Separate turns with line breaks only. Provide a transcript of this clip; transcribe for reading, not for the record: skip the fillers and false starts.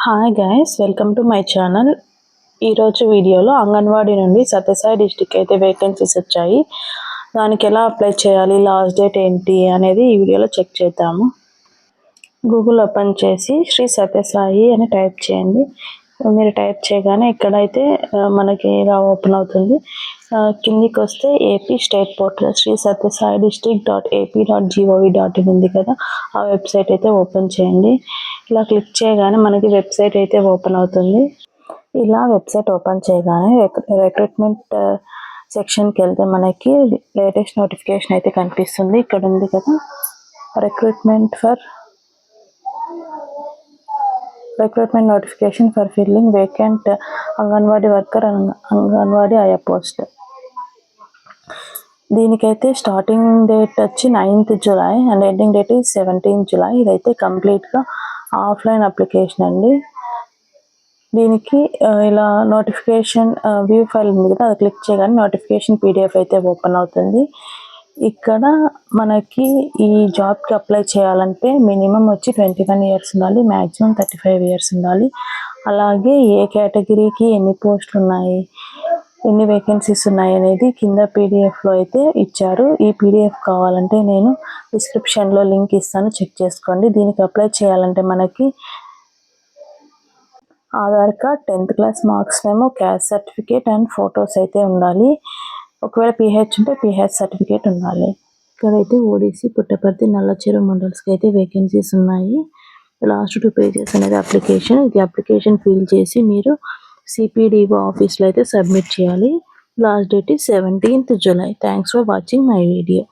Hi guys, welcome to my channel. ఈరోజు వీడియోలో అంగన్వాడీ నుండి సత్యసాయి డిస్టిక్ అయితే వేకెన్సీస్ వచ్చాయి. దానికి ఎలా అప్లై చేయాలి, లాస్ట్ డేట్ ఏంటి అనేది ఈ వీడియోలో చెక్ చేద్దాము. గూగుల్ ఓపెన్ చేసి శ్రీ సత్యసాయి అని టైప్ చేయండి. మీరు టైప్ చేయగానే ఇక్కడైతే మనకి ఇలా ఓపెన్ అవుతుంది. కిందికి వస్తే AP state portal Sri Sathya Sai district.ap.gov.in ఉంది కదా, ఆ వెబ్సైట్ అయితే ఓపెన్ చేయండి. ఇలా క్లిక్ చేయగానే మనకి వెబ్సైట్ అయితే ఓపెన్ అవుతుంది. ఇలా వెబ్సైట్ ఓపెన్ చేయగానే రిక్రూట్మెంట్ సెక్షన్కి వెళ్తే మనకి లేటెస్ట్ నోటిఫికేషన్ అయితే కనిపిస్తుంది. ఇక్కడ ఉంది కదా, recruitment notification for filling vacant anganwadi worker anganwadi ఆయా పోస్ట్. దీనికైతే స్టార్టింగ్ డేట్ వచ్చి 9th July and ending date 17th July. ఇదైతే కంప్లీట్గా ఆఫ్లైన్ అప్లికేషన్ అండి. దీనికి ఇలా నోటిఫికేషన్ వ్యూ ఫైల్ ఉంది కదా, అది క్లిక్ చేయగానే నోటిఫికేషన్ PDF అయితే ఓపెన్ అవుతుంది. ఇక్కడ మనకి ఈ జాబ్కి అప్లై చేయాలంటే మినిమం వచ్చి 21 years ఉండాలి, మ్యాక్సిమం 35 years ఉండాలి. అలాగే ఏ కేటగిరీకి ఎన్ని పోస్టులు ఉన్నాయి, ఎన్ని వేకెన్సీస్ ఉన్నాయి అనేది కింద PDFలో అయితే ఇచ్చారు. ఈ PDF కావాలంటే నేను డిస్క్రిప్షన్లో లింక్ ఇస్తాను, చెక్ చేసుకోండి. దీనికి అప్లై చేయాలంటే మనకి Aadhaar card, 10th class marks మేము, క్యాస్ట్ సర్టిఫికేట్ అండ్ ఫొటోస్ అయితే ఉండాలి. ఒకవేళ PH ఉంటే PH సర్టిఫికేట్ ఉండాలి. ఇక్కడైతే ఓడిసి, పుట్టపర్తి, నల్లచెరువు మండల్స్కి అయితే వేకెన్సీస్ ఉన్నాయి. లాస్ట్ 2 pages అనేది అప్లికేషన్. ఇది అప్లికేషన్ ఫిల్ చేసి మీరు CPDO ఆఫీస్లో అయితే సబ్మిట్ చేయాలి. Last date 17th July. Thanks for watching my video.